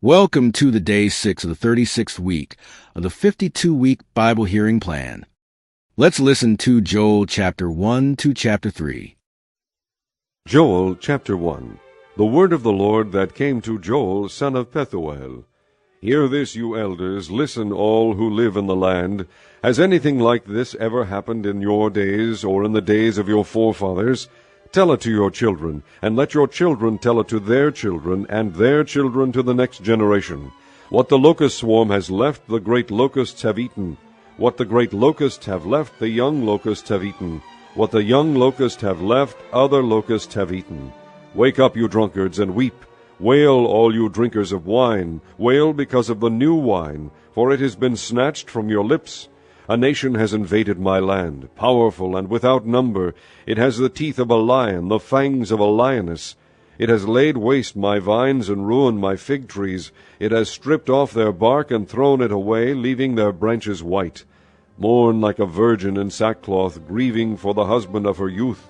Welcome to the day 6 of the 36th week of the 52-week Bible hearing plan. Let's listen to Joel chapter 1 to chapter 3. Joel chapter 1. The word of the Lord that came to Joel, son of Pethuel. Hear this, you elders, listen all who live in the land. Has anything like this ever happened in your days, or in the days of your forefathers? Tell it to your children, and let your children tell it to their children, and their children to the next generation. What the locust swarm has left, the great locusts have eaten. What the great locusts have left, the young locusts have eaten. What the young locusts have left, other locusts have eaten. Wake up, you drunkards, and weep. Wail, all you drinkers of wine. Wail because of the new wine, for it has been snatched from your lips. A nation has invaded my land, powerful and without number. It has the teeth of a lion, the fangs of a lioness. It has laid waste my vines and ruined my fig trees. It has stripped off their bark and thrown it away, leaving their branches white. Mourn like a virgin in sackcloth, grieving for the husband of her youth.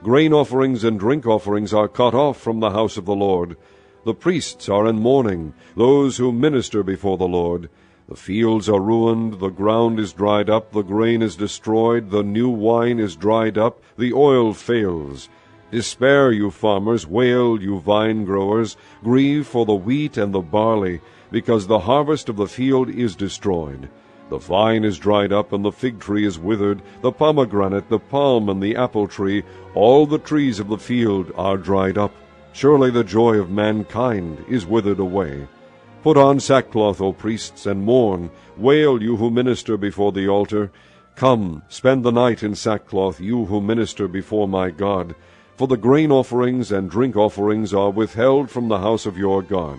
Grain offerings and drink offerings are cut off from the house of the Lord. The priests are in mourning, those who minister before the Lord. The fields are ruined, the ground is dried up, the grain is destroyed, the new wine is dried up, the oil fails. Despair, you farmers, wail, you vine growers, grieve for the wheat and the barley, because the harvest of the field is destroyed. The vine is dried up, and the fig tree is withered, the pomegranate, the palm, and the apple tree, all the trees of the field are dried up. Surely the joy of mankind is withered away. Put on sackcloth, O priests, and mourn. Wail, you who minister before the altar. Come, spend the night in sackcloth, you who minister before my God. For the grain offerings and drink offerings are withheld from the house of your God.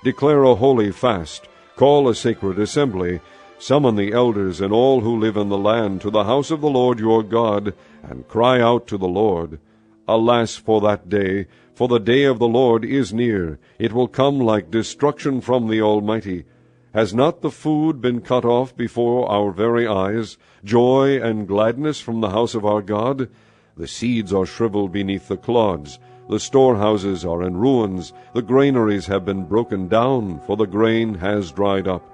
Declare a holy fast. Call a sacred assembly. Summon the elders and all who live in the land to the house of the Lord your God, and cry out to the Lord. Alas for that day! For the day of the Lord is near. It will come like destruction from the Almighty. Has not the food been cut off before our very eyes, joy and gladness from the house of our God? The seeds are shriveled beneath the clods. The storehouses are in ruins. The granaries have been broken down, for the grain has dried up.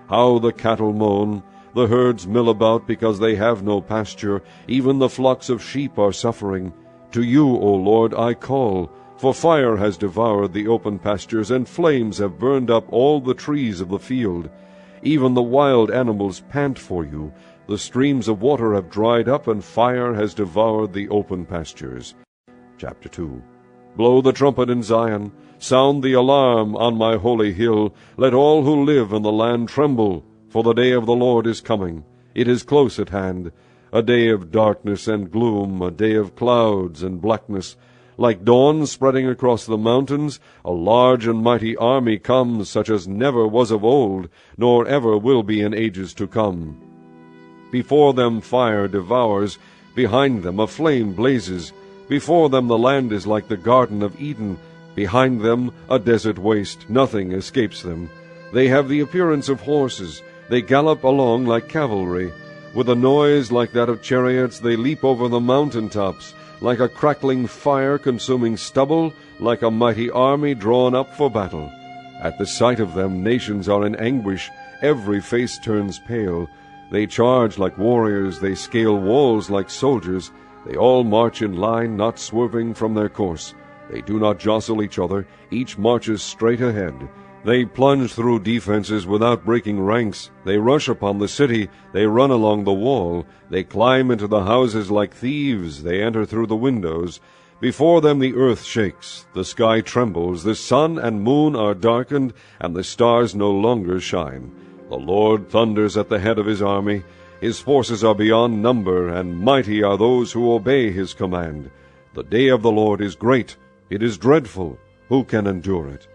How the cattle moan! The herds mill about because they have no pasture. Even the flocks of sheep are suffering. To you, O Lord, I call. For fire has devoured the open pastures, and flames have burned up all the trees of the field. Even the wild animals pant for you. The streams of water have dried up, and fire has devoured the open pastures. Chapter 2. Blow the trumpet in Zion. Sound the alarm on my holy hill. Let all who live in the land tremble, for the day of the Lord is coming. It is close at hand. A day of darkness and gloom, a day of clouds and blackness. Like dawn spreading across the mountains, a large and mighty army comes, such as never was of old, nor ever will be in ages to come. Before them fire devours, behind them a flame blazes. Before them the land is like the Garden of Eden, behind them a desert waste, nothing escapes them. They have the appearance of horses, they gallop along like cavalry. With a noise like that of chariots they leap over the mountain tops. Like a crackling fire consuming stubble, like a mighty army drawn up for battle. At the sight of them nations are in anguish, every face turns pale. They charge like warriors, they scale walls like soldiers. They all march in line, not swerving from their course. They do not jostle each other, each marches straight ahead. They plunge through defenses without breaking ranks. They rush upon the city. They run along the wall. They climb into the houses like thieves. They enter through the windows. Before them the earth shakes. The sky trembles. The sun and moon are darkened, and the stars no longer shine. The Lord thunders at the head of his army. His forces are beyond number, and mighty are those who obey his command. The day of the Lord is great. It is dreadful. Who can endure it?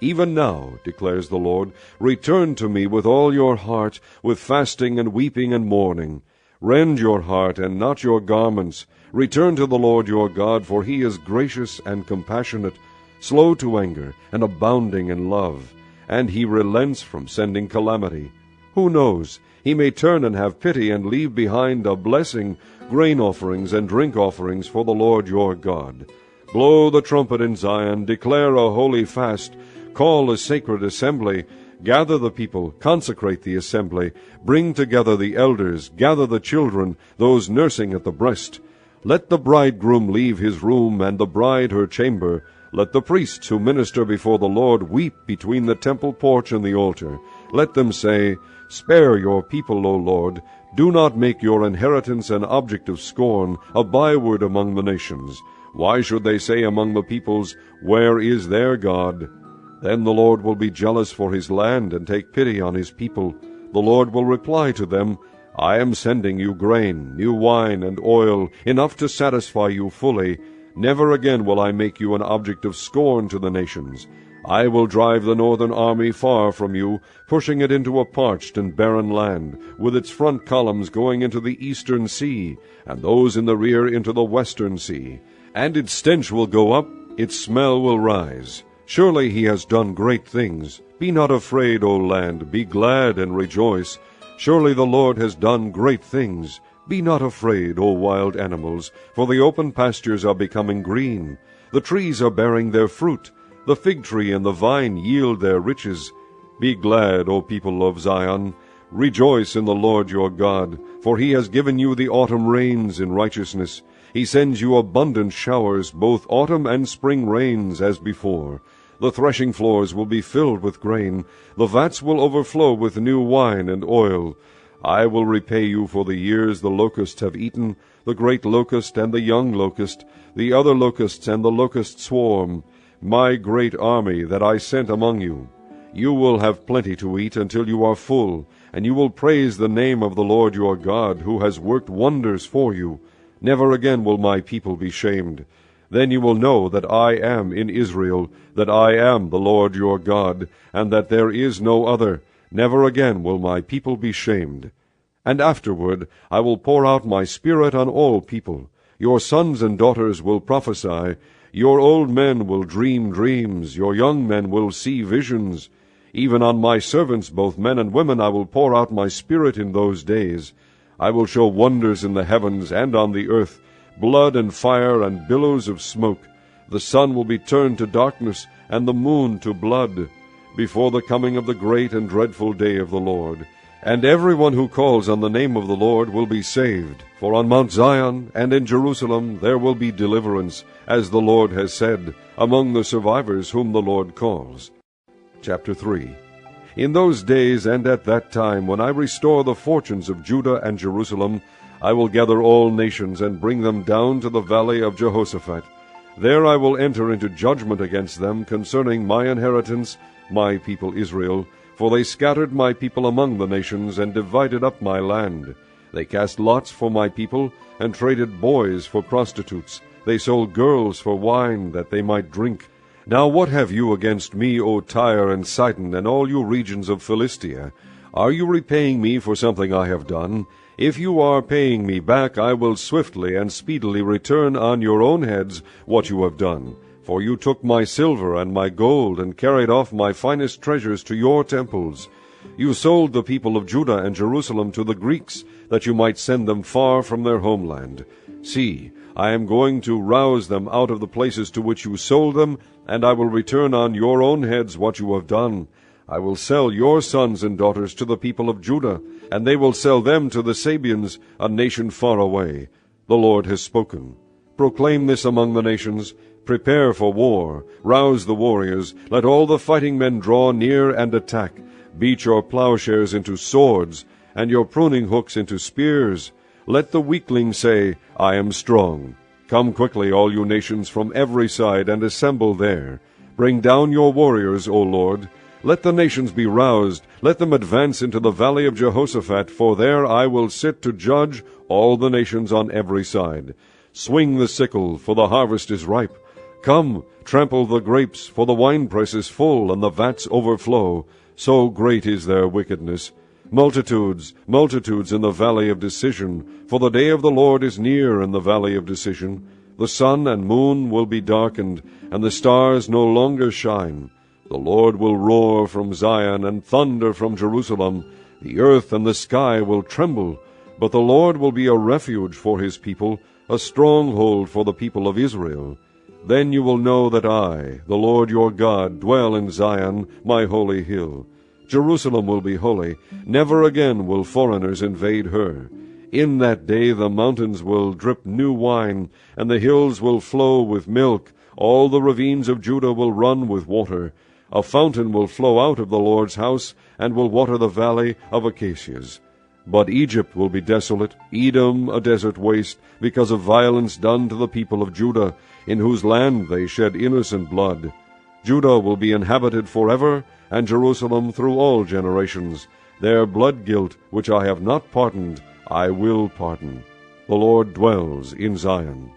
Even now, declares the Lord, return to me with all your heart, with fasting and weeping and mourning. Rend your heart and not your garments. Return to the Lord your God, for he is gracious and compassionate, slow to anger and abounding in love, and he relents from sending calamity. Who knows? He may turn and have pity and leave behind a blessing, grain offerings and drink offerings for the Lord your God. Blow the trumpet in Zion, declare a holy fast. Call a sacred assembly, gather the people, consecrate the assembly, bring together the elders, gather the children, those nursing at the breast. Let the bridegroom leave his room, and the bride her chamber. Let the priests who minister before the Lord weep between the temple porch and the altar. Let them say, Spare your people, O Lord. Do not make your inheritance an object of scorn, a byword among the nations. Why should they say among the peoples, Where is their God? Then the Lord will be jealous for his land and take pity on his people. The Lord will reply to them, I am sending you grain, new wine, and oil, enough to satisfy you fully. Never again will I make you an object of scorn to the nations. I will drive the northern army far from you, pushing it into a parched and barren land, with its front columns going into the eastern sea, and those in the rear into the western sea. And its stench will go up, its smell will rise. Surely he has done great things. Be not afraid, O land, be glad and rejoice. Surely the Lord has done great things. Be not afraid, O wild animals, for the open pastures are becoming green. The trees are bearing their fruit. The fig tree and the vine yield their riches. Be glad, O people of Zion. Rejoice in the Lord your God, for he has given you the autumn rains in righteousness. He sends you abundant showers, both autumn and spring rains, as before. The threshing floors will be filled with grain. The vats will overflow with new wine and oil. I will repay you for the years the locusts have eaten, the great locust and the young locust, the other locusts and the locust swarm, my great army that I sent among you. You will have plenty to eat until you are full, and you will praise the name of the Lord your God, who has worked wonders for you. Never again will my people be shamed. Then you will know that I am in Israel, that I am the Lord your God, and that there is no other. Never again will my people be shamed. And afterward I will pour out my Spirit on all people. Your sons and daughters will prophesy. Your old men will dream dreams. Your young men will see visions. Even on my servants, both men and women, I will pour out my Spirit in those days. I will show wonders in the heavens and on the earth, blood and fire and billows of smoke. The sun will be turned to darkness, and the moon to blood, before the coming of the great and dreadful day of the Lord. And everyone who calls on the name of the Lord will be saved. For on Mount Zion and in Jerusalem there will be deliverance, as the Lord has said, among the survivors whom the Lord calls. Chapter 3. In those days and at that time, when I restore the fortunes of Judah and Jerusalem, I will gather all nations and bring them down to the valley of Jehoshaphat. There I will enter into judgment against them concerning my inheritance, my people Israel, for they scattered my people among the nations and divided up my land. They cast lots for my people and traded boys for prostitutes. They sold girls for wine that they might drink. Now what have you against me, O Tyre and Sidon, and all you regions of Philistia? Are you repaying me for something I have done? If you are paying me back, I will swiftly and speedily return on your own heads what you have done. For you took my silver and my gold, and carried off my finest treasures to your temples. You sold the people of Judah and Jerusalem to the Greeks, that you might send them far from their homeland. See, I am going to rouse them out of the places to which you sold them, and I will return on your own heads what you have done. I will sell your sons and daughters to the people of Judah, and they will sell them to the Sabeans, a nation far away. The Lord has spoken. Proclaim this among the nations. Prepare for war. Rouse the warriors. Let all the fighting men draw near and attack. Beat your plowshares into swords, and your pruning hooks into spears. Let the weakling say, I am strong. Come quickly, all you nations, from every side, and assemble there. Bring down your warriors, O Lord. Let the nations be roused. Let them advance into the valley of Jehoshaphat, for there I will sit to judge all the nations on every side. Swing the sickle, for the harvest is ripe. Come, trample the grapes, for the winepress is full, and the vats overflow. So great is their wickedness. Multitudes, multitudes in the valley of decision, for the day of the Lord is near in the valley of decision. The sun and moon will be darkened, and the stars no longer shine. The Lord will roar from Zion, and thunder from Jerusalem. The earth and the sky will tremble, but the Lord will be a refuge for his people, a stronghold for the people of Israel. Then you will know that I, the Lord your God, dwell in Zion, my holy hill. Jerusalem will be holy. Never again will foreigners invade her. In that day the mountains will drip new wine, and the hills will flow with milk. All the ravines of Judah will run with water. A fountain will flow out of the Lord's house, and will water the valley of acacias. But Egypt will be desolate, Edom a desert waste, because of violence done to the people of Judah, in whose land they shed innocent blood. Judah will be inhabited forever, and Jerusalem through all generations. Their blood guilt, which I have not pardoned, I will pardon. The Lord dwells in Zion.